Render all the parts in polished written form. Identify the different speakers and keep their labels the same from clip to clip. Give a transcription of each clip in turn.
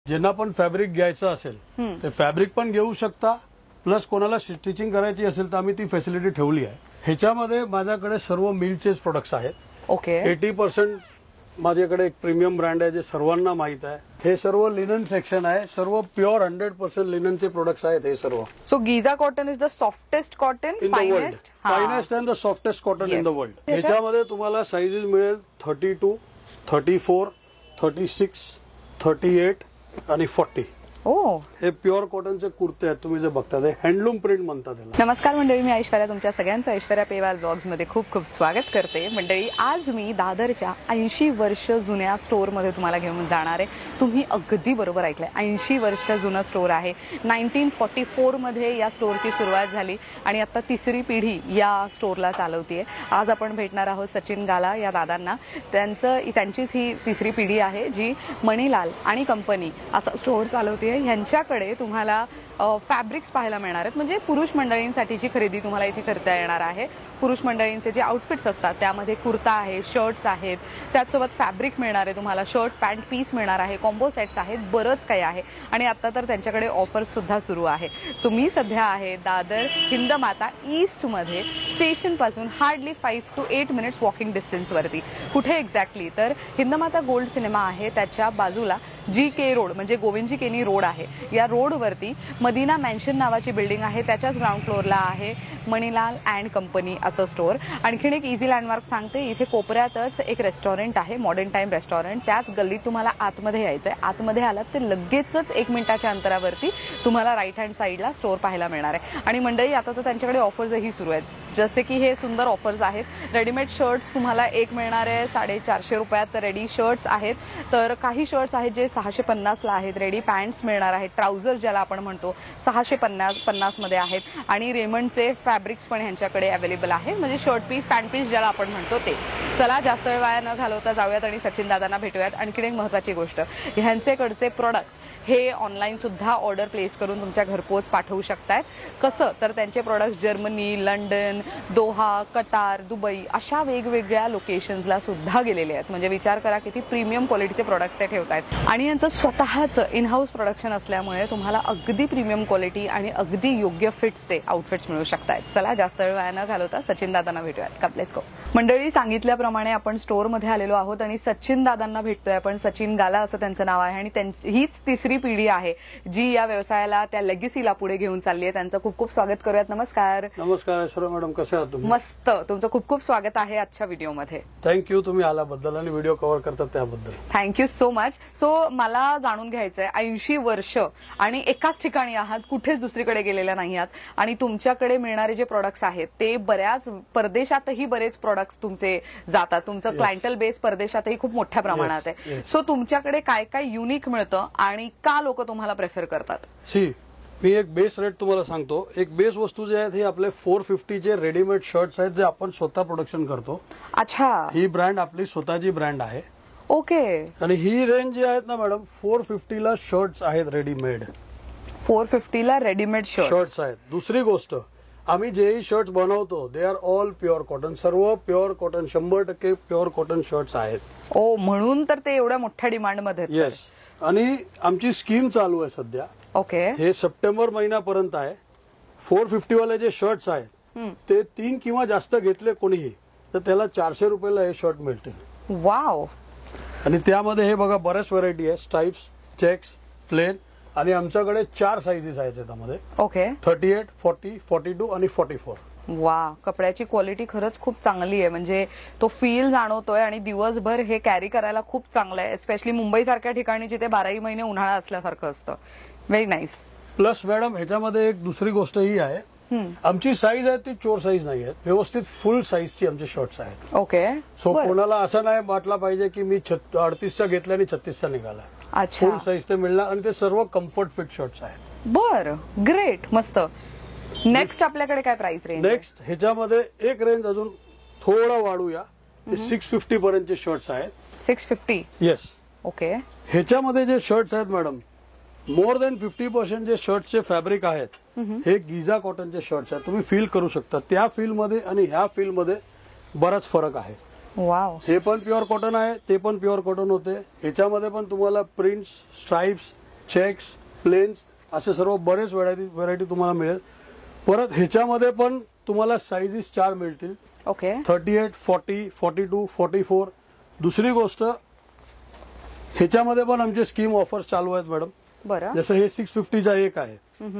Speaker 1: ज्यांना पण फॅब्रिक घ्यायचं असेल ते फॅब्रिक पण घेऊ शकता, प्लस कोणाला स्टिचिंग करायची असेल तर आम्ही ती फॅसिलिटी ठेवली आहे. ह्याच्यामध्ये माझ्याकडे सर्व मिलचेच प्रोडक्ट्स आहेत.
Speaker 2: ओके.
Speaker 1: 80% माझ्याकडे एक प्रीमियम ब्रँड आहे जे सर्वांना माहित आहे. हे सर्व लिनन सेक्शन आहे, सर्व प्युअर 100% लिननचे प्रोडक्ट्स आहेत हे सर्व.
Speaker 2: So Giza cotton is the softest cotton,
Speaker 1: in the world, finest and the softest cotton in the world. ह्याच्यामध्ये तुम्हाला साइजेस मिळेल 32, 34, 36, 38 आणि 40.
Speaker 2: ओ,
Speaker 1: हे प्युअर कॉटनचे कुर्ते आहेत. तुम्ही जे बघता ते हँडलूम प्रिंट म्हणतात त्याला.
Speaker 2: नमस्कार मंडळी, मी ऐश्वर्या तुमच्या सगळ्यांचं ऐश्वर्या पेवाल ब्लॉग्स मध्ये खूप खूप स्वागत करते. मंडळी, आज मी दादरच्या 80 वर्ष जुन्या स्टोर मध्ये तुम्हाला घेऊन जाणार आहे. तुम्ही अगदी बरोबर ऐकलंय, 80 वर्ष जुनं स्टोर आहे. 1944 मध्ये या स्टोरची सुरुवात झाली आणि आता तिसरी पिढी या स्टोरला चालवतीये. आज आपण भेटणार आहोत सचिन गाला या दादांना. त्यांचीच ही तिसरी पिढी आहे जी मणिलाल आणि कंपनी असा स्टोर चालवतीये. यांच्याकडे तुम्हाला फॅब्रिक्स पाहायला मिळणार आहेत, म्हणजे पुरुष मंडळींसाठीची खरेदी तुम्हाला इथे करता येणार आहे. पुरुष मंडळींचे जे आउटफिट्स असतात त्यामध्ये कुर्ता आहे, शर्ट्स आहेत, त्याचसोबत फॅब्रिक मिळणार आहे तुम्हाला, शर्ट पॅन्ट पीस मिळणार आहे, कॉम्बो सेट्स आहेत, बरंच काही आहे. आणि आता तर त्यांच्याकडे ऑफर्स सुद्धा सुरू आहे. सो मी सध्या आहे दादर हिंदमाता ईस्ट मध्ये, स्टेशन पासून hardly 5 to 8 minutes walking distance वरती. कुठे एक्झॅक्टली तर हिंदमाता गोल्ड सिनेमा आहे त्याच्या बाजूला GK रोड म्हणजे गोविंदजी केनी रोड आहे. या रोडवरती मदिना मॅन्शन नावाची बिल्डिंग आहे, त्याच्याच ग्राउंड फ्लोअरला आहे मणिलाल अँड कंपनी असं स्टोर. आणखीन एक इझी लँडमार्क सांगते, इथे कोपऱ्यातच एक रेस्टॉरंट आहे, मॉडर्न टाइम रेस्टॉरंट. त्याच गल्लीत तुम्हाला आतमध्ये यायचंय. आतमध्ये आलात ते लगेचच 1 मिनिटाच्या अंतरावरती तुम्हाला राईट हँड साईडला स्टोर पाहायला मिळणार आहे. आणि मंडळी, आता तर त्यांच्याकडे ऑफर्सही सुरू आहेत, जसे की हे सुंदर ऑफर्स आहेत. रेडीमेड शर्ट्स तुम्हाला एक मिळणार आहे 450 रुपयात रेडी शर्ट्स आहेत. तर काही शर्ट्स आहेत जे 650 ला आहेत. रेडी पॅन्ट्स मिळणार आहेत, ट्राउझर ज्याला आपण म्हणतो 650 मध्ये आहेत. आणि रेमंडचे फॅब्रिक्स पण ह्यांच्याकडे अवेलेबल आहेत, म्हणजे शर्ट पीस पॅन्ट पीस ज्याला आपण म्हणतो ते. चला जास्त वेळ वाया न घालवता जाऊयात आणि सचिन दादांना भेटूयात. आणखी एक महत्त्वाची गोष्ट, ह्यांच्याकडचे प्रोडक्ट्स हे ऑनलाईन सुद्धा ऑर्डर प्लेस करून तुमच्या घरपोच पाठवू शकतायत. कसं तर त्यांचे products Germany, London, Doha, Qatar, Dubai अशा वेगवेगळ्या लोकेशन्सला सुद्धा गेलेले आहेत. म्हणजे विचार करा किती प्रीमियम क्वालिटीचे प्रोडक्ट्स ते ठेवतायत. आणि यांचं स्वतःचं इन हाऊस प्रोडक्शन असल्यामुळे तुम्हाला अगदी प्रीमियम क्वालिटी आणि अगदी योग्य फिट्सचे आउटफिट्स मिळू शकतात. चला जास्त वेळ वाया न घालवता सचिन दादांना भेटूयात. Come let's go. मंडळी, सांगितल्याप्रमाणे आपण स्टोर मध्ये आलेलो आहोत आणि सचिन दादांना भेटतोय आपण. सचिन गाला असं त्यांचं नाव आहे आणि हीच तिसरी पिढी आहे जी या व्यवसायाला, त्या लेगसीला पुढे घेऊन चालली आहे. त्यांचं खूप खूप स्वागत करूयात. नमस्कार.
Speaker 1: नमस्कार ऐश्वर्या मॅडम, कसे आहात तुम्ही?
Speaker 2: मस्त. तुमचं खूप खूप स्वागत आहे आजच्या व्हिडिओमध्ये.
Speaker 1: थँक्यू तुम्ही आल्याबद्दल आणि व्हिडिओ कव्हर करतात त्याबद्दल.
Speaker 2: Thank you so much. सो मला जाणून घ्यायचंय, 80 वर्ष आणि एकाच ठिकाणी आहात, कुठेच दुसरीकडे गेलेल्या नाही आहात. आणि तुमच्याकडे मिळणारे जे प्रोडक्ट्स आहेत ते बऱ्याच परदेशातही बरेच प्रोडक्ट्स तुमचे जातात. तुमचं क्लायंटल बेस परदेशातही खूप मोठ्या प्रमाणात आहे. सो तुमच्याकडे काय काय युनिक मिळतं आणि का लोक तुम्हाला प्रेफर करतात?
Speaker 1: मी एक बेस रेट तुम्हाला सांगतो. एक बेस वस्तू जे आहेत हे आपले 450 चे रेडीमेड शर्ट्स आहेत जे आपण स्वतः प्रोडक्शन करतो.
Speaker 2: अच्छा.
Speaker 1: ही ब्रँड आपली स्वतःची ब्रँड आहे.
Speaker 2: ओके.
Speaker 1: आणि ही रेंज जी आहेत ना मॅडम, 450 ला शर्ट्स आहेत रेडीमेड.
Speaker 2: 450 ला रेडीमेड
Speaker 1: शर्ट्स आहेत. दुसरी गोष्ट, आम्ही जेही शर्ट्स बनवतो they are all pure cotton. सर्व pure cotton, 100% pure cotton shirts आहेत.
Speaker 2: ओ, म्हणून तर ते एवढ्या मोठ्या डिमांड मध्ये.
Speaker 1: येस. आणि आमची स्कीम चालू आहे सध्या.
Speaker 2: ओके.
Speaker 1: हे सप्टेंबर महिन्यापर्यंत आहे. 450 वाले जे शर्ट्स आहेत ते 3 किंवा जास्त घेतले कोणीही तर त्याला 400 रुपयाला हे शर्ट मिळतील.
Speaker 2: वाव.
Speaker 1: आणि त्यामध्ये हे बघा बऱ्याच व्हरायटी आहे, स्ट्राइप्स, चेक्स, प्लेन. आणि आमच्याकडे 4 साइजेस आहेत त्यामध्ये.
Speaker 2: ओके.
Speaker 1: 38, 40, 42 आणि 44.
Speaker 2: वा, कपड्याची क्वालिटी खरंच खूप चांगली आहे. म्हणजे तो फील जाणवतोय आणि दिवसभर हे कॅरी करायला खूप चांगलं आहे, स्पेशली मुंबई सारख्या ठिकाणी जिथे 12ही महिने उन्हाळा असल्यासारखं असतं. Very nice.
Speaker 1: प्लस मॅडम ह्याच्यामध्ये एक दुसरी गोष्ट ही आहे, आमची साईज आहे ती चोर साईज नाही आहेत, व्यवस्थित फुल साईजची आमचे शर्ट्स आहेत.
Speaker 2: ओके.
Speaker 1: सो कोणाला असं नाही वाटला पाहिजे की मी 38चा घेतला आणि 36चा निघाला.
Speaker 2: अच्छा.
Speaker 1: फुल साईज ते मिळणार आणि ते सर्व कम्फर्ट फिट शर्ट्स आहेत.
Speaker 2: बर, ग्रेट, मस्त. नेक्स्ट आपल्याकडे काय प्राइस रेंज?
Speaker 1: नेक्स्ट ह्याच्यामध्ये एक रेंज अजून थोडा वाढूया, 650 पर्यंतचे शर्ट्स आहेत.
Speaker 2: 650.
Speaker 1: येस.
Speaker 2: ओके.
Speaker 1: ह्याच्यामध्ये जे शर्ट्स आहेत मॅडम, मोर दॅन 50% जे शर्ट्सचे फॅब्रिक आहेत हे गिझा कॉटनचे शर्ट्स आहेत. तुम्ही फील करू शकता त्या फील मध्ये आणि ह्या फील मध्ये बराच फरक आहे.
Speaker 2: वाव.
Speaker 1: हे पण प्युअर कॉटन आहे, ते पण प्युअर कॉटन होते. ह्याच्यामध्ये पण तुम्हाला प्रिंट्स, स्ट्राइप्स, चेक्स, प्लेन्स असे सर्व बरेच व्हरायटी तुम्हाला मिळेल. परत ह्याच्यामध्ये पण तुम्हाला साईजेस 4 मिळतील.
Speaker 2: ओके.
Speaker 1: 38, 40, 42, 44. दुसरी गोष्ट ह्याच्यामध्ये पण आमचे स्कीम ऑफर्स चालू आहेत मॅडम.
Speaker 2: बरं.
Speaker 1: जसं हे 650चा एक आहे.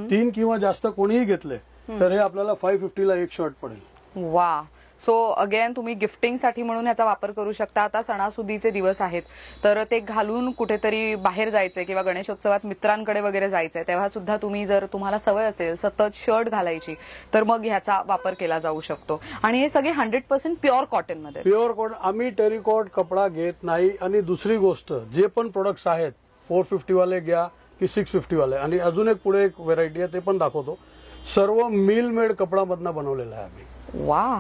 Speaker 1: 3 किंवा जास्त कोणीही घेतले तर हे आपल्याला 550ला एक शर्ट पडेल.
Speaker 2: वा. सो अगेन तुम्ही गिफ्टिंगसाठी म्हणून ह्याचा वापर करू शकता. आता सणासुदीचे दिवस आहेत तर ते घालून कुठेतरी बाहेर जायचंय किंवा गणेशोत्सवात मित्रांकडे वगैरे जायचंय तेव्हा सुद्धा तुम्ही जर तुम्हाला सवय असेल सतत शर्ट घालायची तर मग ह्याचा वापर केला जाऊ शकतो. आणि हे सगळे 100% प्युअर कॉटन मध्ये.
Speaker 1: Pure cotton. आम्ही टेरिकॉट कपडा घेत नाही. आणि दुसरी गोष्ट जे पण प्रोडक्ट्स आहेत 450 वाले घ्या की 650 वाले, आणि अजून एक पुढे एक व्हेरायटी आहे ते पण दाखवतो. सर्व मिल मेड कपडामधनं बनवलेला आहे आम्ही.
Speaker 2: वा.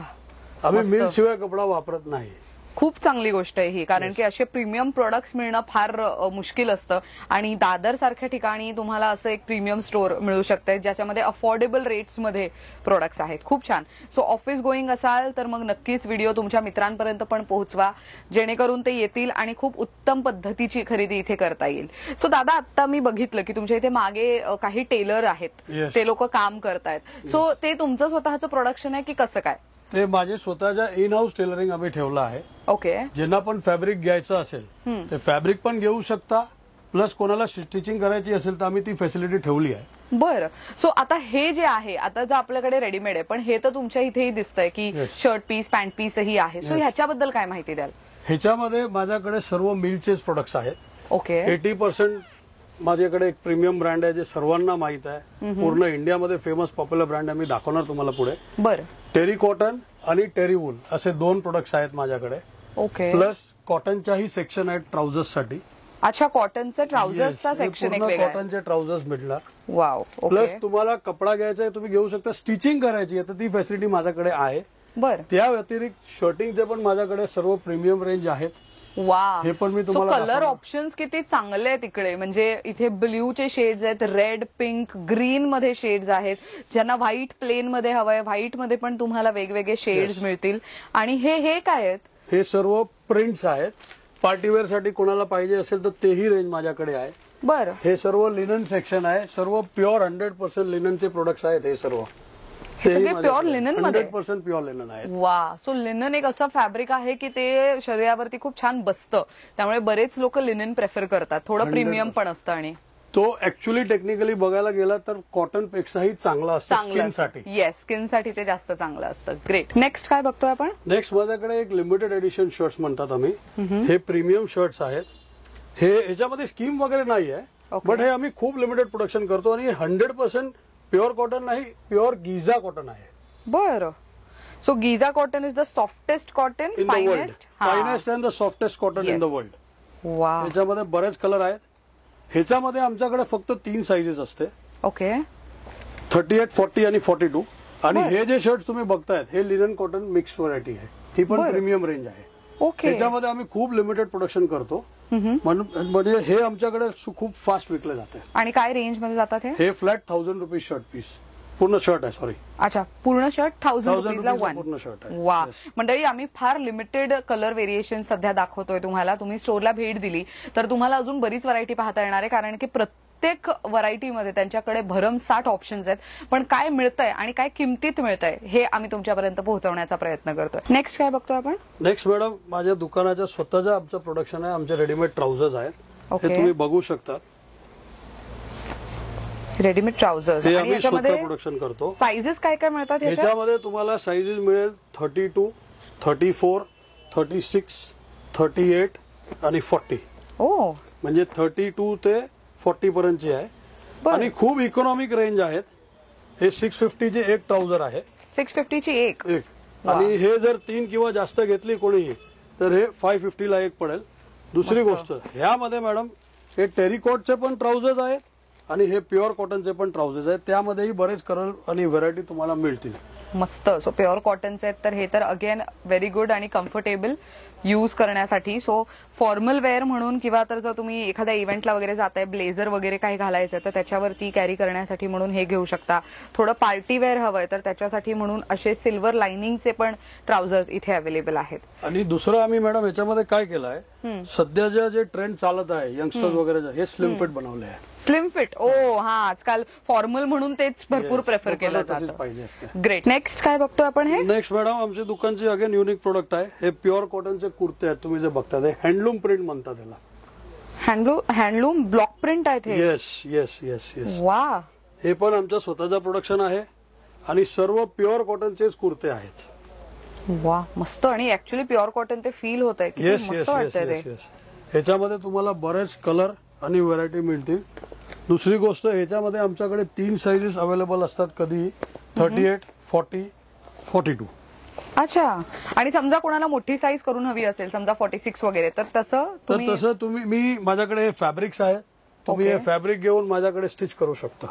Speaker 1: आम्ही
Speaker 2: मस्त.
Speaker 1: मिल शिवाय कपडा वापरत नाही.
Speaker 2: खूप चांगली गोष्ट आहे ही, कारण की असे प्रीमियम प्रोडक्ट्स मिळणं फार मुश्किल असतं. आणि दादर सारख्या ठिकाणी तुम्हाला असं एक प्रीमियम स्टोअर मिळू शकतं ज्याच्यामध्ये अफोर्डेबल रेट्समध्ये प्रोडक्ट्स आहेत. खूप छान. सो ऑफिस गोईंग असाल तर मग नक्कीच व्हिडिओ तुमच्या मित्रांपर्यंत पण पोहोचवा जेणेकरून ते येतील आणि खूप उत्तम पद्धतीची खरेदी इथे करता येईल. सो दादा, आता मी बघितलं की तुमच्या इथे मागे काही टेलर आहेत.
Speaker 1: Yes.
Speaker 2: ते लोक काम करतायत. सो ते तुमचं स्वतःचं प्रोडक्शन आहे की कसं काय?
Speaker 1: ते माझे स्वतःच्या इन हाऊस टेलरिंग आम्ही ठेवलं आहे.
Speaker 2: ओके.
Speaker 1: ज्यांना पण फॅब्रिक घ्यायचं असेल ते फॅब्रिक पण घेऊ शकता. प्लस कोणाला स्टिचिंग करायची असेल तर आम्ही ती फॅसिलिटी ठेवली आहे.
Speaker 2: बरं. सो आता हे जे आहे, आता जर आपल्याकडे रेडीमेड आहे पण हे तर तुमच्या इथेही दिसतंय की
Speaker 1: Yes.
Speaker 2: शर्ट पीस, पॅन्ट पीसही आहे. So
Speaker 1: Yes.
Speaker 2: ह्याच्याबद्दल काय माहिती द्याल?
Speaker 1: ह्याच्यामध्ये माझ्याकडे सर्व मिलचेच प्रोडक्ट्स आहेत.
Speaker 2: ओके.
Speaker 1: 80% माझ्याकडे एक प्रीमियम ब्रँड आहे जे सर्वांना माहित आहे. पूर्ण इंडियामध्ये फेमस पॉप्युलर ब्रँड आहे. मी दाखवणार तुम्हाला पुढे.
Speaker 2: बरं.
Speaker 1: टेरी कॉटन आणि टेरी वूल असे 2 प्रोडक्ट्स आहेत माझ्याकडे.
Speaker 2: ओके.
Speaker 1: प्लस कॉटनच्याही सेक्शन आहेत ट्राउझर्स साठी.
Speaker 2: अच्छा, कॉटनचं ट्राउझर्सचा सेक्शन एक वेगळा आहे.
Speaker 1: कॉटनचे ट्राउझर्स भेटणार.
Speaker 2: वाव.
Speaker 1: Plus
Speaker 2: okay.
Speaker 1: तुम्हाला कपडा घ्यायचा आहे तुम्ही घेऊ शकता. स्टिचिंग करायची आहे तर ती फॅसिलिटी माझ्याकडे आहे.
Speaker 2: बरं.
Speaker 1: त्या व्यतिरिक्त शर्टिंगचे पण माझ्याकडे सर्व प्रीमियम रेंज आहेत.
Speaker 2: वा.
Speaker 1: हे पण मी
Speaker 2: सो
Speaker 1: तुम्हाला
Speaker 2: कलर
Speaker 1: दाखवणार.
Speaker 2: ऑप्शन्स किती चांगले आहेत इकडे. म्हणजे इथे ब्ल्यूचे शेड्स आहेत, रेड, पिंक, ग्रीन मध्ये शेड्स आहेत. ज्यांना व्हाईट प्लेन मध्ये हवंय व्हाईट मध्ये पण तुम्हाला वेगवेगळे शेड्स
Speaker 1: Yes.
Speaker 2: मिळतील. आणि हे काय आहेत?
Speaker 1: हे सर्व प्रिंट्स आहेत. पार्टीवेअर साठी कोणाला पाहिजे असेल तर तेही रेंज माझ्याकडे आहे.
Speaker 2: बरं.
Speaker 1: हे सर्व लिनन सेक्शन आहे. सर्व प्युअर 100% लिननचे प्रोडक्ट्स आहेत. हे सर्व
Speaker 2: सगळे pure linen मध्ये?
Speaker 1: 100% प्युअर लिनन आहेत.
Speaker 2: वा. सो लिनन एक असं फॅब्रिक आहे की ते शरीरावरती खूप छान बसतं. त्यामुळे बरेच लोक लिनन प्रेफर करतात. थोडं
Speaker 1: 100%
Speaker 2: प्रीमियम पण असतं आणि
Speaker 1: तो ऍक्च्युली टेक्निकली बघायला गेला तर कॉटन पेक्षाही चांगला असतो स्किन साठी.
Speaker 2: येस, स्किन साठी ते जास्त चांगलं असतं. ग्रेट. नेक्स्ट काय बघतोय आपण?
Speaker 1: नेक्स्ट माझ्याकडे एक लिमिटेड एडिशन शर्ट्स म्हणतात आम्ही. हे प्रीमियम शर्ट्स आहेत. हे ह्याच्यामध्ये स्कीम वगैरे नाही आहे.
Speaker 2: Okay.
Speaker 1: बट हे आम्ही खूप लिमिटेड प्रोडक्शन करतो आणि 100% प्युअर कॉटन नाही, प्युअर गिझा कॉटन आहे.
Speaker 2: बरं. So Giza cotton is the softest cotton,
Speaker 1: in the world.
Speaker 2: Finest.
Speaker 1: Finest and the softest cotton in the
Speaker 2: Yes.
Speaker 1: World.
Speaker 2: वा.
Speaker 1: ह्याच्यामध्ये बरेच कलर आहेत. ह्याच्यामध्ये आमच्याकडे फक्त 3 साईजेस असते.
Speaker 2: ओके.
Speaker 1: 38, 40 आणि 42. आणि
Speaker 2: बरं.
Speaker 1: हे जे शर्ट तुम्ही बघतायत हे लिनन कॉटन मिक्स व्हरायटी आहे. ती पण
Speaker 2: बरं.
Speaker 1: प्रीमियम रेंज आहे.
Speaker 2: ओके.
Speaker 1: ह्याच्यामध्ये आम्ही खूप लिमिटेड प्रोडक्शन करतो. म्हणजे हे आमच्याकडे खूप फास्ट विकले जाते.
Speaker 2: आणि काय रेंज मध्ये जातात हे?
Speaker 1: हे फ्लॅट 1000 रुपीज शर्ट पीस. पूर्ण शर्ट आहे. सॉरी.
Speaker 2: अच्छा, पूर्ण शर्ट 1000 रुपीजला
Speaker 1: रुपीजला
Speaker 2: वन.
Speaker 1: पूर्ण शर्ट आहे.
Speaker 2: वा.
Speaker 1: Yes.
Speaker 2: मंडळी, आम्ही फार लिमिटेड कलर व्हेरिएशन सध्या दाखवतोय तुम्हाला. तुम्ही स्टोअरला भेट दिली तर तुम्हाला अजून बरीच व्हरायटी पाहता येणार आहे, कारण की प्रत्येक व्हरायटीमध्ये त्यांच्याकडे भरमसाठ ऑप्शन्स आहेत. पण काय मिळतंय आणि काय किमतीत मिळतंय हे आम्ही तुमच्यापर्यंत पोहोचवण्याचा प्रयत्न करतोय. नेक्स्ट काय बघतोय आपण?
Speaker 1: नेक्स्ट मॅडम, माझ्या दुकानाच्या स्वतःचं आमचं प्रोडक्शन आहे. आमचे रेडीमेड ट्राउझर्स आहेत.
Speaker 2: Okay.
Speaker 1: हे तुम्ही बघू शकता.
Speaker 2: Readymade trousers.
Speaker 1: हे
Speaker 2: आणि
Speaker 1: आम्ही स्वतः
Speaker 2: याच्यामध्ये
Speaker 1: प्रोडक्शन करतो.
Speaker 2: साईजेस काय काय मिळतात ह्याच्यात?
Speaker 1: ह्याच्यामध्ये तुम्हाला साईजेस मिळेल 32, 34, 36, 38 आणि 40.
Speaker 2: ओ.
Speaker 1: म्हणजे 32 ते 40 पर्यंतची आहे.
Speaker 2: बरं.
Speaker 1: आणि खूप इकॉनॉमिक रेंज आहेत. हे 650 चे एक ट्राउझर आहे.
Speaker 2: 650 ची एक.
Speaker 1: आणि हे जर 3 किंवा जास्त घेतली कोणीही तर हे 550 ला एक पडेल. दुसरी
Speaker 2: मस्त.
Speaker 1: गोष्ट, ह्यामध्ये मॅडम हे टेरिकॉटचे पण ट्राउझर्स आहेत आणि हे प्युअर कॉटनचे पण ट्राउझर्स आहेत. त्यामध्येही बरेच कलर आणि व्हरायटी तुम्हाला मिळतील.
Speaker 2: मस्त. सो प्युअर कॉटनचे आहेत तर हे तर अगेन व्हेरी गुड आणि कम्फर्टेबल यूज करण्यासाठी. सो फॉर्मल वेअर म्हणून किंवा तर जर तुम्ही एखाद्या इव्हेंटला वगैरे जाताय, ब्लेझर वगैरे काही घालायचं तर त्याच्यावरती कॅरी करण्यासाठी म्हणून हे घेऊ शकता. थोडं पार्टी वेअर हवंय तर त्याच्यासाठी म्हणून असे सिल्वर लाइनिंगचे पण ट्राउझर्स इथे अवेलेबल आहेत.
Speaker 1: आणि दुसरं आम्ही मॅडम याच्यामध्ये काय केलं आहे, सध्या जे ट्रेंड चालत आहे यंगस्टर्स वगैरे हे स्लिम फिट बनवले आहे.
Speaker 2: स्लिम फिट ओ हा आजकाल फॉर्मल म्हणून तेच भरपूर
Speaker 1: Yes,
Speaker 2: प्रेफर केलं
Speaker 1: लोकांना तशीच
Speaker 2: जातं.
Speaker 1: पाहिजे असते.
Speaker 2: ग्रेट. नेक्स्ट काय बघतोय आपण हे?
Speaker 1: नेक्स्ट मॅडम आमच्या दुकानचे अगेन युनिक प्रोडक्ट आहे. हे प्युअर कॉटनचे कुर्ते आहेत. तुम्ही जे बघता ते हँडलूम प्रिंट म्हणतात त्याला.
Speaker 2: हँडलूम ब्लॉक प्रिंट आहेत हे.
Speaker 1: Yes yes yes yes.
Speaker 2: वा.
Speaker 1: हे पण आमचं स्वतःचं प्रोडक्शन आहे आणि सर्व प्युअर कॉटनचेच कुर्ते आहेत.
Speaker 2: वा मस्त. आणि ऍक्च्युली प्युअर कॉटन ते फील होत आहे.
Speaker 1: येस येस
Speaker 2: मस्त
Speaker 1: येस
Speaker 2: वाटतंय
Speaker 1: येस
Speaker 2: ते.
Speaker 1: येस. ह्याच्यामध्ये तुम्हाला बरेच कलर आणि व्हरायटी मिळतील. दुसरी गोष्ट ह्याच्यामध्ये आमच्याकडे 3 साइजेस अवेलेबल असतात कधी 38, 40, 42.
Speaker 2: अच्छा. आणि समजा कोणाला मोठी साईज करून हवी असेल समजा 46 वगैरे तर तसं तुम्ही
Speaker 1: मी माझ्याकडे हे फॅब्रिक्स आहेत. तुम्ही हे फॅब्रिक घेऊन माझ्याकडे स्टिच करू शकता.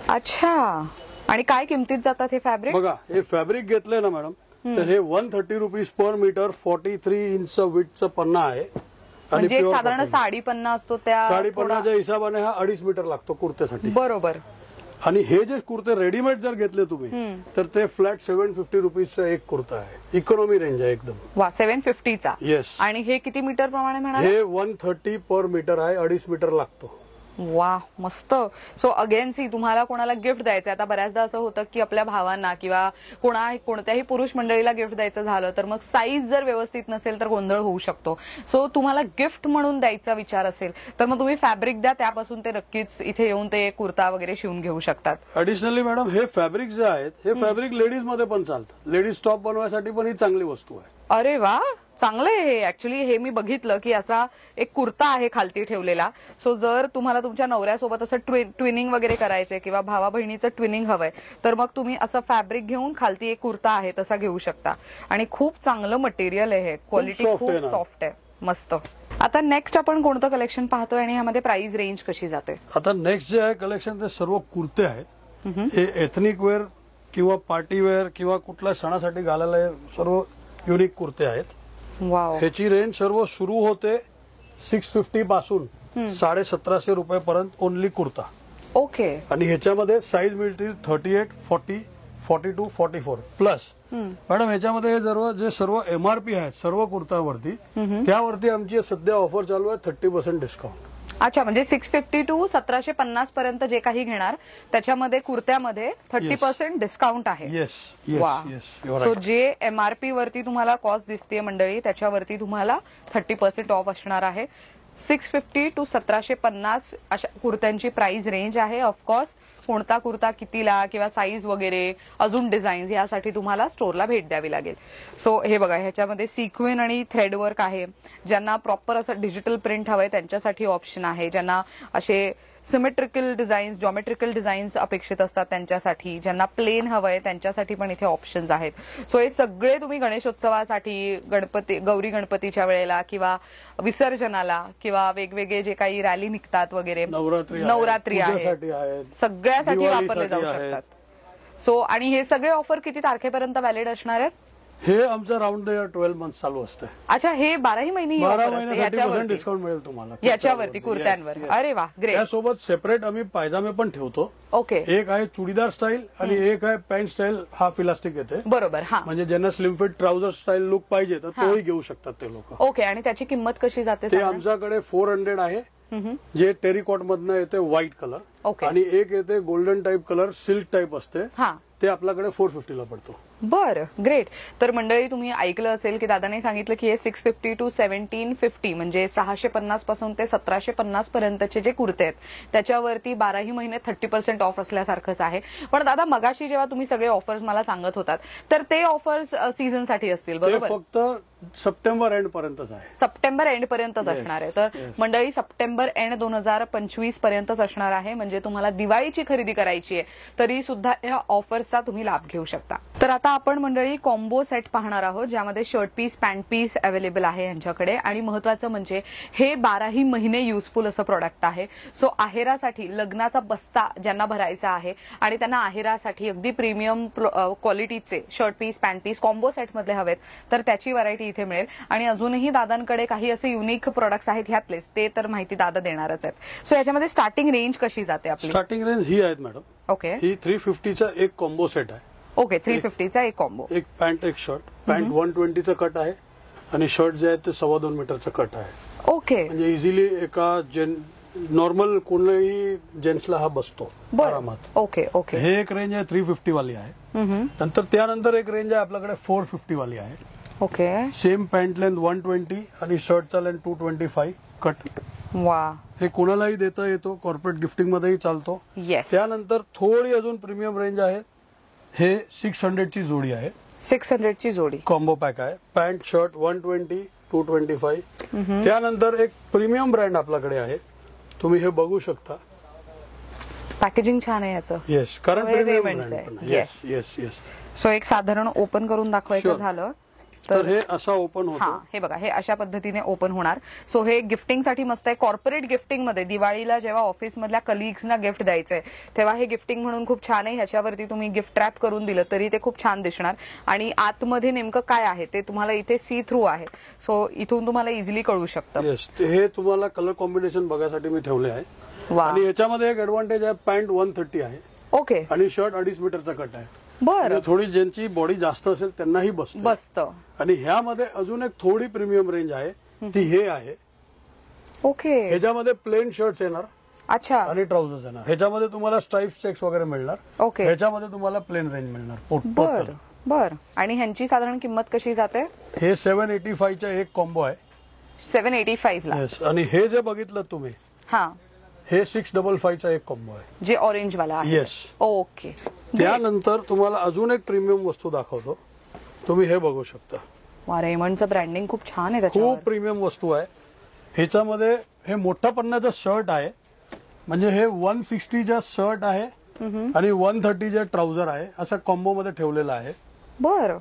Speaker 2: अच्छा. आणि काय किमतीत जातात हे फॅब्रिक?
Speaker 1: बघा हे फॅब्रिक घेतलंय ना मॅडम तर हे 130 रुपीज पर मीटर 43 इंच विथचं पन्ना आहे.
Speaker 2: म्हणजे साधारण साडी पन्ना असतो त्या
Speaker 1: साडी पन्नाच्या हिशोबाने हा 2.5 मीटर लागतो कुर्त्यासाठी.
Speaker 2: बरोबर.
Speaker 1: आणि हे जे कुर्ते रेडीमेड जर घेतले तुम्ही तर ते फ्लॅट 750 रुपीजचा एक कुर्ता आहे. इकॉनॉमी रेंज आहे एकदम.
Speaker 2: वा 750 चा.
Speaker 1: येस.
Speaker 2: आणि हे किती मीटर प्रमाणे म्हणाले?
Speaker 1: हे 130 पर मीटर आहे. 2.5 मीटर लागतो.
Speaker 2: वा मस्त. सो अगेन सी तुम्हाला कोणाला गिफ्ट द्यायचं आता बऱ्याचदा असं होतं की आपल्या भावांना किंवा कोणत्याही पुरुष मंडळीला गिफ्ट द्यायचं झालं तर मग साईज जर व्यवस्थित नसेल तर गोंधळ होऊ शकतो. सो तुम्हाला गिफ्ट म्हणून द्यायचा विचार असेल तर मग तुम्ही फॅब्रिक द्या त्यापासून ते नक्कीच इथे येऊन ते कुर्ता वगैरे शिवून घेऊ शकतात.
Speaker 1: ऍडिशनली मॅडम हे फॅब्रिक जे आहेत हे फॅब्रिक लेडीज मध्ये पण चालतात. लेडीज टॉप बनवायसाठी पण ही चांगली वस्तू आहे.
Speaker 2: अरे वा चांगलं आहे हे. ऍक्च्युली हे मी बघितलं की असा एक कुर्ता आहे खालती ठेवलेला. सो जर तुम्हाला तुमच्या नवऱ्यासोबत असं ट्विनिंग वगैरे करायचंय किंवा भावा बहिणीचं ट्विनिंग हवंय तर मग तुम्ही असं फॅब्रिक घेऊन खालती एक कुर्ता आहे तसा घेऊ शकता. आणि खूप चांगलं मटेरियल आहे हे. क्वालिटी खूप सॉफ्ट आहे. मस्त. आता नेक्स्ट आपण कोणतं कलेक्शन पाहतोय आणि ह्यामध्ये प्राइस रेंज कशी जाते?
Speaker 1: आता नेक्स्ट जे आहे कलेक्शन ते सर्व कुर्ते आहेत. हे एथनिक वेअर किंवा पार्टी वेअर किंवा कुठल्या सणासाठी घालायला सर्व युनिक कुर्ते आहेत.
Speaker 2: वाव.
Speaker 1: ह्याची रेंज सर्व सुरू होते 650 पासून 1750 रुपयापर्यंत ओनली कुर्ता.
Speaker 2: ओके.
Speaker 1: आणि ह्याच्यामध्ये साईज मिळतील 38, 40, 42, 44 प्लस. मॅडम ह्याच्यामध्ये जे सर्व MRP आहेत सर्व कुर्तावरती त्यावरती आमची सध्या ऑफर चालू आहे 30% डिस्काउंट.
Speaker 2: अच्छा. म्हणजे 650 to 1750 पर्यंत जे काही घेणार त्याच्यामध्ये कुर्त्यामध्ये 30% डिस्काउंट आहे.
Speaker 1: येस
Speaker 2: वा.
Speaker 1: येस
Speaker 2: सो जे MRP वरती तुम्हाला कॉस्ट दिसते मंडळी त्याच्यावरती तुम्हाला 30% ऑफ असणार आहे. 650 to 1750 अशा कुर्त्यांची प्राइस रेंज आहे. ऑफकोर्स कोणता कुर्ता कितीला किंवा साईज वगैरे अजून डिझाईन्स यासाठी तुम्हाला स्टोअरला भेट द्यावी लागेल. सो हे बघा ह्याच्यामध्ये सिक्वेन आणि थ्रेड वर्क आहे. ज्यांना प्रॉपर असं डिजिटल प्रिंट हवंय त्यांच्यासाठी ऑप्शन आहे. ज्यांना असे सिमेट्रिकल डिझाईन्स जॉमेट्रिकल डिझाईन्स अपेक्षित असतात त्यांच्यासाठी, ज्यांना प्लेन हवंय त्यांच्यासाठी पण इथे ऑप्शन्स आहेत. सो हे सगळे तुम्ही गणेशोत्सवासाठी गौरी गणपतीच्या वेळेला किंवा विसर्जनाला किंवा वेगवेगळे जे काही रॅली निघतात वगैरे नवरात्री आहे सगळ्यासाठी वापरले जाऊ शकतात. सो आणि हे सगळे ऑफर किती तारखेपर्यंत व्हॅलिड असणार आहेत?
Speaker 1: हे आमचं राऊंड द इयर 12 मंथ चालू असतं.
Speaker 2: अच्छा. हे 12 महिने
Speaker 1: 12 महिने 30% डिस्काउंट मिळेल तुम्हाला
Speaker 2: याच्यावरती कुर्त्यांवर. अरे वा ग्रेट.
Speaker 1: त्यासोबत सेपरेट आम्ही पायजामे पण ठेवतो.
Speaker 2: ओके.
Speaker 1: एक आहे चुडीदार स्टाईल आणि एक आहे पॅन्ट स्टाईल हाफ इलास्टिक येते.
Speaker 2: बरोबर. हा.
Speaker 1: म्हणजे ज्यांना slim fit trouser style look पाहिजे तर तोही घेऊ शकतात ते लोक.
Speaker 2: ओके. आणि त्याची किंमत कशी जाते?
Speaker 1: ते आमच्याकडे 400 आहे जे टेरिकॉट मधनं येते व्हाईट कलर.
Speaker 2: ओके.
Speaker 1: आणि एक येते golden type colour silk type असते ते आपल्याकडे 450 ला पडतो.
Speaker 2: बर ग्रेट. तर मंडळी तुम्ही ऐकलं असेल की दादाने सांगितलं की हे 650 to 1750 म्हणजे 650 पासून ते 1750 पर्यंतचे जे कुर्ते आहेत त्याच्यावरती 12 महिने 30% ऑफ असल्यासारखंच आहे. पण दादा मगाशी जेव्हा तुम्ही सगळे ऑफर्स मला सांगत होतात तर ते ऑफर्स सीझनसाठी असतील बरोबर?
Speaker 1: फक्त सप्टेंबर एंड पर्यंतच आहे.
Speaker 2: सप्टेंबर एंड पर्यंतच असणार आहे. तर मंडळी सप्टेंबर एंड 2025 पर्यंतच असणार आहे. म्हणजे तुम्हाला दिवाळीची खरेदी करायची आहे तरी सुद्धा या ऑफर्सचा तुम्ही लाभ घेऊ शकता. तर आता आपण मंडळी कॉम्बो सेट पाहणार आहोत ज्यामध्ये shirt piece pant piece available आहे यांच्याकडे. आणि महत्वाचं म्हणजे हे 12 महिने युजफुल असं प्रोडक्ट आहे. सो आहेरासाठी लग्नाचा बस्ता ज्यांना भरायचा आहे आणि त्यांना आहेरासाठी अगदी प्रीमियम क्वालिटीचे shirt piece pant piece combo set मधले हवेत तर त्याची व्हरायटी इथे मिळेल. आणि अजूनही दादांकडे काही असे युनिक प्रोडक्ट्स आहेत ह्यातलेच ते तर माहिती दादा देणारच आहेत. सो याच्यामध्ये स्टार्टिंग रेंज कशी जाते आपली?
Speaker 1: स्टार्टिंग रेंज ही आहेत मॅडम.
Speaker 2: ओके.
Speaker 1: ही 350चा एक कॉम्बो सेट आहे.
Speaker 2: ओके. 350चा एक कॉम्बो.
Speaker 1: एक पॅन्ट एक शर्ट. पॅन्ट 120चं कट आहे आणि शर्ट जे आहे ते 2.25 मीटरचं कट आहे.
Speaker 2: ओके.
Speaker 1: म्हणजे इझिली एका नॉर्मल कोणत्याही जेंट्सला हा बसतो
Speaker 2: बरं.
Speaker 1: आरामात.
Speaker 2: Okay okay.
Speaker 1: हे एक रेंज आहे 350 वाली आहे. नंतर त्यानंतर एक रेंज आहे आपल्याकडे 450 वाली आहे.
Speaker 2: ओके.
Speaker 1: सेम पॅन्ट लेंथ 120 आणि शर्टचा लेंथ 225 कट.
Speaker 2: वा.
Speaker 1: हे कोणालाही देता येतो, कॉर्पोरेट गिफ्टिंग मध्येही चालतो.
Speaker 2: येस.
Speaker 1: त्यानंतर थोडी अजून प्रीमियम रेंज आहे. हे 600 ची जोडी आहे.
Speaker 2: 600 ची जोडी.
Speaker 1: कॉम्बो पॅक आहे. Pant shirt 120 225. त्यानंतर एक प्रीमियम ब्रँड आपल्याकडे आहे, तुम्ही हे बघू शकता.
Speaker 2: पॅकेजिंग छान आहे याचं.
Speaker 1: येस, कारण
Speaker 2: Very
Speaker 1: प्रीमियम
Speaker 2: Raymond's
Speaker 1: ब्रँड
Speaker 2: आहे.
Speaker 1: पण. Yes yes yes.
Speaker 2: सो एक साधारण ओपन करून दाखवायचं
Speaker 1: Sure.
Speaker 2: झालं
Speaker 1: तर हे असा ओपन
Speaker 2: हा,
Speaker 1: होतो.
Speaker 2: हे बघा, हे अशा पद्धतीने ओपन होणार. सो हे गिफ्टिंग साठी मस्त आहे. कॉर्पोरेट गिफ्टिंग मध्ये दिवाळीला जेव्हा ऑफिस मधल्या कलिग्सना गिफ्ट द्यायचंय तेव्हा हे गिफ्टिंग म्हणून खूप छान आहे. ह्याच्यावरती तुम्ही गिफ्ट रॅप करून दिलं तरी ते खूप छान दिसणार. आणि आतमध्ये नेमकं काय आहे ते तुम्हाला इथे सी थ्रू आहे. सो इथून तुम्हाला इझिली कळू शकतं.
Speaker 1: येस, हे तुम्हाला कलर कॉम्बिनेशन बघायसाठी मी ठेवले आहे.
Speaker 2: वा.
Speaker 1: आणि याच्यामध्ये एक ऍडव्हान्टेज आहे, पॅन्ट 130 आहे
Speaker 2: ओके.
Speaker 1: आणि शर्ट 2.5 मीटरचा कट आहे.
Speaker 2: बरं.
Speaker 1: म्हणजे थोडी ज्यांची बॉडी जास्त असेल त्यांनाही बसतं.
Speaker 2: बसतं.
Speaker 1: आणि ह्यामध्ये अजून एक थोडी प्रीमियम रेंज आहे, ती हे आहे.
Speaker 2: ओके.
Speaker 1: ह्याच्यामध्ये प्लेन शर्ट्स येणार
Speaker 2: अच्छा.
Speaker 1: आणि ट्राउझर्स येणार. ह्याच्यामध्ये तुम्हाला स्ट्राइप्स चेक्स वगैरे मिळणार.
Speaker 2: ओके.
Speaker 1: ह्याच्यामध्ये तुम्हाला प्लेन रेंज मिळणार.
Speaker 2: बर
Speaker 1: टोटल
Speaker 2: बर. आणि ह्यांची साधारण किंमत कशी जाते?
Speaker 1: हे 785 चा एक कॉम्बो आहे.
Speaker 2: 785 ला.
Speaker 1: येस. आणि हे जे बघितलं तुम्ही,
Speaker 2: हा,
Speaker 1: हे 655 चा एक कॉम्बो आहे.
Speaker 2: जे ऑरेंज वाला आहे.
Speaker 1: येस.
Speaker 2: ओके.
Speaker 1: त्यानंतर तुम्हाला अजून एक प्रीमियम वस्तू दाखवतो, तुम्ही हे बघू शकता.
Speaker 2: वा, रेमंडचं ब्रँडिंग खूप छान आहे त्याच्यावर.
Speaker 1: खूप प्रीमियम वस्तू आहे. ह्याच्यामध्ये हे मोठ्या पन्नाचा शर्ट आहे, म्हणजे हे 160चा शर्ट आहे आणि 130चा ट्राउझर आहे, असा कॉम्बो मध्ये ठेवलेला आहे.
Speaker 2: बर.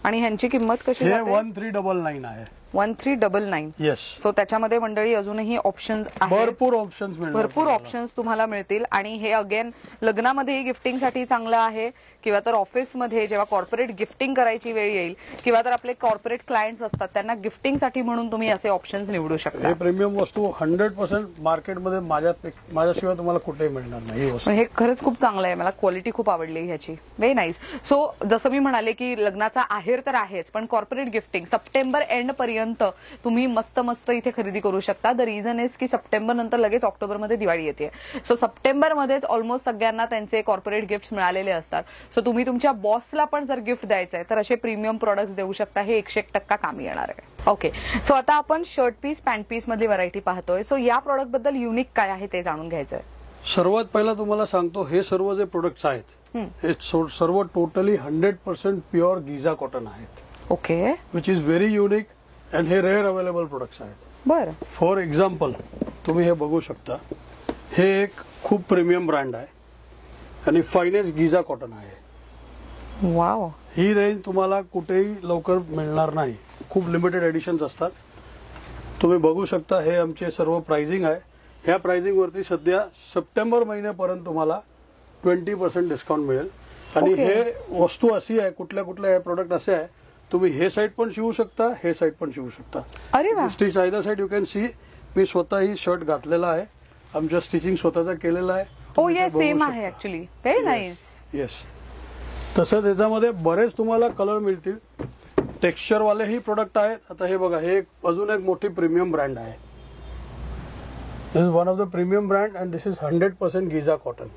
Speaker 2: आणि ह्यांची किंमत कशी
Speaker 1: हे
Speaker 2: जाते?
Speaker 1: 1399 आहे.
Speaker 2: 1399.
Speaker 1: येस.
Speaker 2: सो त्याच्यामध्ये मंडळी अजूनही ऑप्शन्स आहेत.
Speaker 1: भरपूर ऑप्शन्स मिळणार.
Speaker 2: भरपूर ऑप्शन्स तुम्हाला मिळतील. आणि हे अगेन लग्नामध्येही गिफ्टिंग साठी चांगलं आहे, किंवा तर ऑफिसमध्ये जेव्हा कॉर्पोरेट गिफ्टिंग करायची वेळ येईल, किंवा तर आपले कॉर्पोरेट क्लायंट्स असतात त्यांना गिफ्टिंग साठी म्हणून तुम्ही असे ऑप्शन्स निवडू शकता.
Speaker 1: हे प्रीमियम वस्तू 100% मार्केटमध्ये माझ्याशिवाय तुम्हाला कुठेही मिळणार नाही ही वस्तू.
Speaker 2: पण हे खरंच खूप चांगलं आहे. मला क्वालिटी खूप आवडली ह्याची. Very nice. सो जसं मी म्हणाले की लग्नाचा आहेर तर आहेच, पण कॉर्पोरेट गिफ्टिंग सप्टेंबर एंड पर्यंत तुम्ही मस्त मस्त इथे खरेदी करू शकता. द रिझन इज की सप्टेंबर नंतर लगेच ऑक्टोबरमध्ये दिवाळी येते. सो सप्टेंबरमध्येच ऑलमोस्ट सगळ्यांना त्यांचे कॉर्पोरेट गिफ्ट मिळालेले असतात. सो तुम्ही तुमच्या बॉसला पण जर गिफ्ट द्यायचं आहे तर असे प्रीमियम प्रोडक्ट्स देऊ शकता. हे 101% कामी येणार आहे. ओके. सो आता आपण शर्ट पीस, पॅन्ट पीस मधली व्हरायटी पाहतोय. सो या प्रोडक्ट बद्दल युनिक काय आहे ते जाणून घ्यायचंय.
Speaker 1: सर्वात पहिला तुम्हाला सांगतो, हे सर्व जे प्रोडक्ट्स आहेत हे सर्व टोटली 100% प्युअर गिझा कॉटन आहेत.
Speaker 2: Okay.
Speaker 1: Which is very unique and हे रेअर अवेलेबल प्रोडक्ट्स आहेत.
Speaker 2: बरं.
Speaker 1: फॉर एक्झाम्पल तुम्ही हे बघू शकता, हे एक खूप प्रीमियम ब्रँड आहे आणि फायनेस्ट गिझा कॉटन आहे.
Speaker 2: वाव.
Speaker 1: ही रेंज तुम्हाला कुठेही लवकर मिळणार नाही. खूप लिमिटेड एडिशन्स असतात. तुम्ही बघू शकता, हे आमचे सर्व प्राइसिंग आहे. ह्या प्राइसिंग वरती सध्या सप्टेंबर महिन्यापर्यंत तुम्हाला 20% डिस्काउंट मिळेल. आणि
Speaker 2: Okay.
Speaker 1: हे वस्तू अशी आहे, कुठल्या कुठल्या हे प्रोडक्ट असे आहे, तुम्ही हे साईड पण शिवू शकता, हे साईड पण शिवू शकता.
Speaker 2: अरे वा.
Speaker 1: Stitch either side you can see. मी स्वतः ही शर्ट घातलेला आहे, आमच्या स्टिचिंग स्वतःचा केलेला आहे.
Speaker 2: हो, येस, सेम आहे ऍक्च्युली. Very nice.
Speaker 1: येस. तसंच याच्यामध्ये बरेच तुम्हाला कलर मिळतील. टेक्स्चर वाले ही प्रोडक्ट आहेत. आता हे बघा, हे अजून एक मोठी प्रीमियम ब्रँड आहे. This is one of the premium brand and this is 100% Giza cotton.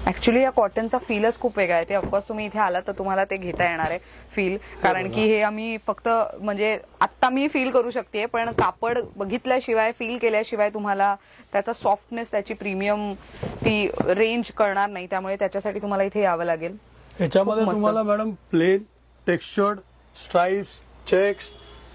Speaker 2: Actually या कॉटनचा फीलच खूप वेगळा आहे. ते ऑफकोर्स तुम्ही इथे आलात तर तुम्हाला ते घेता येणार आहे फील, कारण की हे आम्ही फक्त म्हणजे आत्ता मी फील करू शकते, पण कापड बघितल्याशिवाय, फील केल्याशिवाय तुम्हाला त्याचा सॉफ्टनेस, त्याची प्रीमियम ती रेंज कळणार नाही. त्यामुळे त्याच्यासाठी तुम्हाला इथे यावं लागेल.
Speaker 1: याच्यामध्ये
Speaker 2: खूप मस्त.
Speaker 1: तुम्हाला madam plain, textured, stripes, checks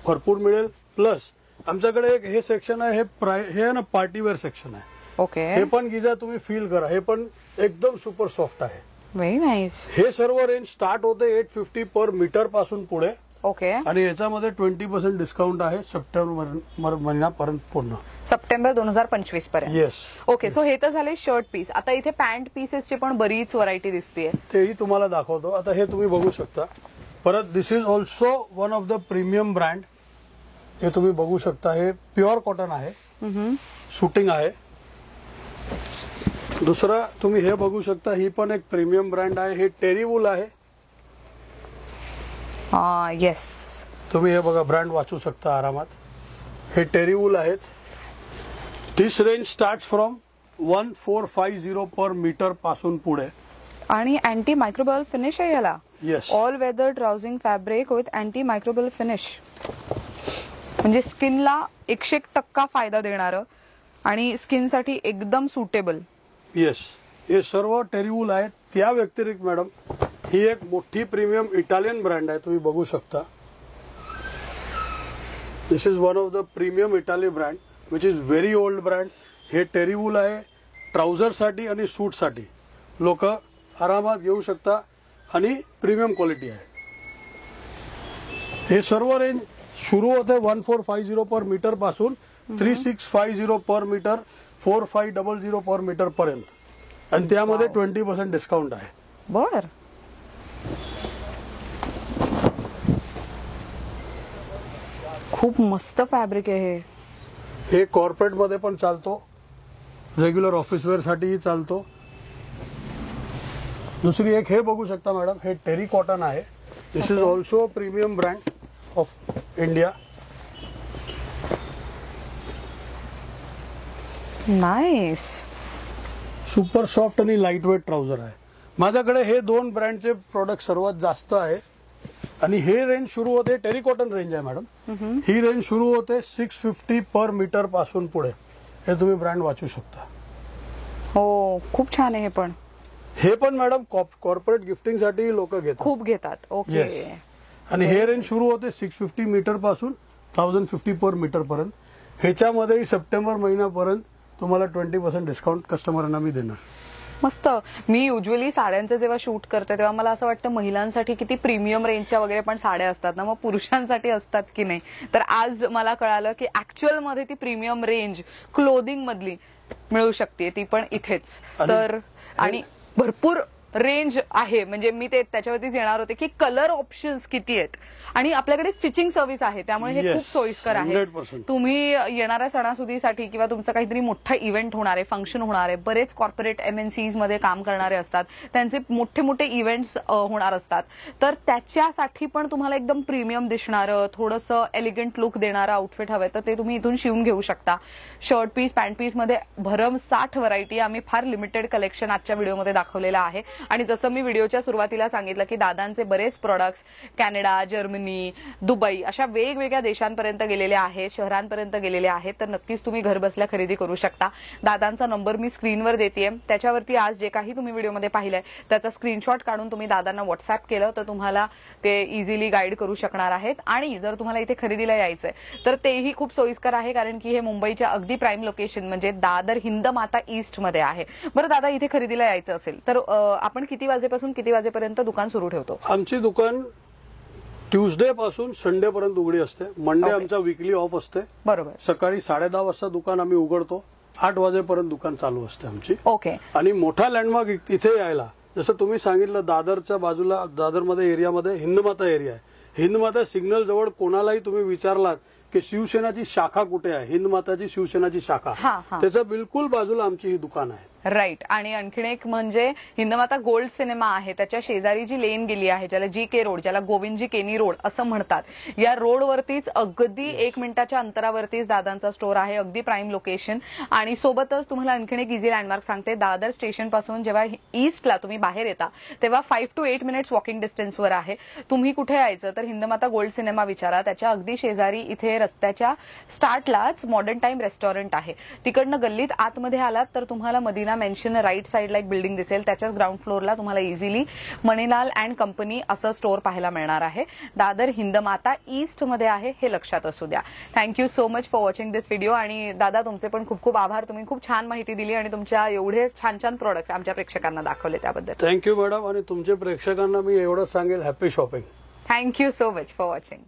Speaker 1: भरपूर मिळेल. प्लस आमच्याकडे एक हे सेक्शन आहे, हे आहे ना पार्टीवेअर सेक्शन आहे.
Speaker 2: ओके.
Speaker 1: हे पण गिझा तुम्ही फील करा, हे पण एकदम सुपर सॉफ्ट आहे.
Speaker 2: Very nice.
Speaker 1: हे सर्व रेंज स्टार्ट होते 850 पर मीटर पासून पुढे.
Speaker 2: ओके.
Speaker 1: आणि याच्यामध्ये 20% डिस्काउंट आहे सप्टेंबर महिन्यापर्यंत पूर्ण.
Speaker 2: सप्टेंबर 2025 पर्यंत.
Speaker 1: येस.
Speaker 2: ओके. सो हे तर झाले शर्ट पीस. आता इथे पॅन्ट पीसेसची पण बरीच व्हरायटी दिसतीये.
Speaker 1: तेही तुम्हाला दाखवतो. आता हे तुम्ही बघू शकता. परत this is also one of the premium brand. हे तुम्ही बघू शकता, हे प्युअर कॉटन आहे, शूटिंग आहे. दुसरा तुम्ही हे बघू शकता, ही पण एक प्रीमियम ब्रँड आहे. हे टेरीवूल आहे.
Speaker 2: येस.
Speaker 1: तुम्ही हे बघा, ब्रँड वाचू शकता आरामात. हे टेरिवूल आहेत. This range start from 1450 per metre पासून पुढे.
Speaker 2: आणि अँटी मायक्रोबियल फिनिश आहे याला.
Speaker 1: Yes.
Speaker 2: All weather trousering fabric with anti microbial finish, म्हणजे स्किनला 101% फायदा देणारं आणि स्किनसाठी एकदम सुटेबल.
Speaker 1: येस, हे सर्व टेरिवूल आहेत. त्या व्यतिरिक्त मॅडम ही एक मोठी प्रीमियम इटालियन ब्रँड आहे, तुम्ही बघू शकता. This is one of the premium Italian brand which is very old brand. हे टेरिवूल आहे ट्राउझरसाठी आणि सूटसाठी, लोक आरामात घेऊ शकता आणि प्रीमियम क्वालिटी आहे. हे सर्व रेंज सुरू होते 1450 पर मीटर पासून 3650 पर मीटर, 4500 पर मीटर पर्यंत, आणि त्यामध्ये 20% डिस्काउंट आहे.
Speaker 2: बर. खूप मस्त फॅब्रिक आहे
Speaker 1: हे कॉर्पोरेट मध्ये पण चालतो, रेग्युलर ऑफिस वेअर साठीही चालतो. दुसरी एक हे बघू शकता मॅडम, हे टेरी कॉटन आहे. This is also premium brand of India.
Speaker 2: Nice.
Speaker 1: Super soft आणि लाईट वेट ट्राउझर आहे. माझ्याकडे हे दोन ब्रँडचे प्रोडक्ट सर्वात जास्त आहे. आणि हे रेंज सुरू होते, टेरी कॉटन रेंज आहे मॅडम. ही रेंज सुरू होते 650 पर मीटर पासून पुढे. हे तुम्ही ब्रँड वाचू शकता.
Speaker 2: हो, खूप छान आहे हे पण.
Speaker 1: हे पण मॅडम कॉर्पोरेट गिफ्टिंग साठी लोक घेतात,
Speaker 2: खूप घेतात. ओके.
Speaker 1: आणि हे रेंज सुरू होते 650 मीटर पासून 1050 पर मीटर पर्यंत. ह्याच्यामध्ये सप्टेंबर महिन्यापर्यंत तुम्हाला 20% डिस्काउंट कस्टमरांना मी देणार.
Speaker 2: मस्त. मी युजली साड्यांचं जेव्हा शूट करते तेव्हा मला असं वाटतं महिलांसाठी किती प्रीमियम रेंजच्या वगैरे पण साड्या असतात ना, मग पुरुषांसाठी असतात की नाही. तर आज मला कळालं की ऍक्च्युअल मध्ये ती प्रीमियम रेंज क्लोदिंग मधली मिळू शकते, ती पण इथेच. तर आणि भरपूर रेंज आहे, म्हणजे मी ते त्याच्यावरतीच येणार होते की कलर ऑप्शन्स किती आहेत. आणि आपल्याकडे स्टिचिंग सर्व्हिस आहे, त्यामुळे हे खूप सोयीस्कर आहे.
Speaker 1: 100%.
Speaker 2: तुम्ही येणाऱ्या सणासुदीसाठी किंवा तुमचा काहीतरी मोठा इव्हेंट होणार आहे, फंक्शन होणार आहे, बरेच कॉर्पोरेट MNCs मध्ये काम करणारे असतात, त्यांचे मोठे मोठे इव्हेंट्स होणार असतात, तर त्याच्यासाठी पण तुम्हाला एकदम प्रीमियम दिसणारं थोडंसं एलिगंट लुक देणारं आउटफिट हवंय तर ते तुम्ही इथून शिवून घेऊ शकता. शर्ट पीस, पॅन्ट पीस मध्ये भरमसाठ व्हरायटी आम्ही फार लिमिटेड कलेक्शन आजच्या व्हिडिओमध्ये दाखवलेलं आहे. आणि जसं मी व्हिडिओच्या सुरुवातीला सांगितलं की दादांचे बरेच प्रोडक्ट्स कॅनडा, जर्मनी, दुबई अशा वेगवेगळ्या देशांपर्यंत गेलेले आहेत, शहरांपर्यंत गेलेले आहेत. तर नक्कीच तुम्ही घर बसल्या खरेदी करू शकता. दादांचा नंबर मी स्क्रीनवर देतेय, त्याच्यावरती आज जे काही तुम्ही व्हिडिओमध्ये पाहिलंय त्याचा स्क्रीनशॉट काढून तुम्ही दादांना व्हॉट्सअप केलं तर तुम्हाला ते इझिली गाईड करू शकणार आहेत. आणि जर तुम्हाला इथे खरेदीला यायचंय तर तेही खूप सोयीस्कर आहे, कारण की हे मुंबईच्या अगदी प्राईम लोकेशन म्हणजे दादर हिंदमाता ईस्ट मध्ये आहे. बरं दादा, इथे खरेदीला यायचं असेल तर आपण किती वाजेपासून किती वाजेपर्यंत दुकान सुरू ठेवतो?
Speaker 1: आमची दुकान ट्यूसडे पासून संडे पर्यंत उघडी असते. मंडे आमचा वीकली ऑफ असते.
Speaker 2: बरोबर.
Speaker 1: सकाळी 10:30 वाजता दुकान आम्ही उघडतो, 8 वाजेपर्यंत दुकान चालू असते आमची.
Speaker 2: ओके.
Speaker 1: आणि मोठा लँडमार्क इथे यायला, जसं तुम्ही सांगितलं दादरच्या बाजूला, दादरमध्ये एरियामध्ये हिंदमाता एरिया आहे. हिंदमाता सिग्नल जवळ कोणालाही तुम्ही विचारलात की शिवसेनाची शाखा कुठे आहे, हिंदमाताची शिवसेनाची शाखा, त्याच्या बिलकुल बाजूला आमची ही दुकान आहे.
Speaker 2: राईट. आणि आणखीन एक म्हणजे हिंदमाता गोल्ड सिनेमा आहे, त्याच्या शेजारी जी लेन गेली आहे ज्याला GK रोड, ज्याला गोविंदजी केनी रोड असं म्हणतात, या रोडवरतीच अगदी 1 मिनिटाच्या अंतरावरतीच दादांचा स्टोर आहे, अगदी प्राईम लोकेशन. आणि सोबतच तुम्हाला आणखीन एक इझी लँडमार्क सांगते. दादर स्टेशन पासून जेव्हा ईस्टला तुम्ही बाहेर येता तेव्हा 5 to 8 मिनिट्स वॉकिंग डिस्टन्सवर आहे. तुम्ही कुठे यायचं तर हिंदमाता गोल्ड सिनेमा विचारा, त्याच्या अगदी शेजारी इथे रस्त्याच्या स्टार्टलाच मॉडर्न टाइम रेस्टॉरंट आहे. तिकडनं गल्लीत आतमध्ये आलात तर तुम्हाला मदिना मेन्शन राईट साईडला एक बिल्डिंग दिसेल, त्याच्याच ग्राउंड फ्लोअरला तुम्हाला इझिली मणिलाल अँड कंपनी असं स्टोर पाहायला मिळणार आहे. दादर हिंदमाता ईस्ट मध्ये आहे, हे लक्षात असू द्या. Thank you so much for watching this video. आणि दादा तुमचे पण खूप खूप आभार, तुम्ही खूप छान माहिती दिली आणि तुमच्या एवढे छान छान प्रोडक्ट्स आमच्या प्रेक्षकांना दाखवले त्याबद्दल.
Speaker 1: Thank you madam. आणि तुमच्या प्रेक्षकांना मी एवढंच सांगेल, happy shopping.
Speaker 2: Thank you so much for watching.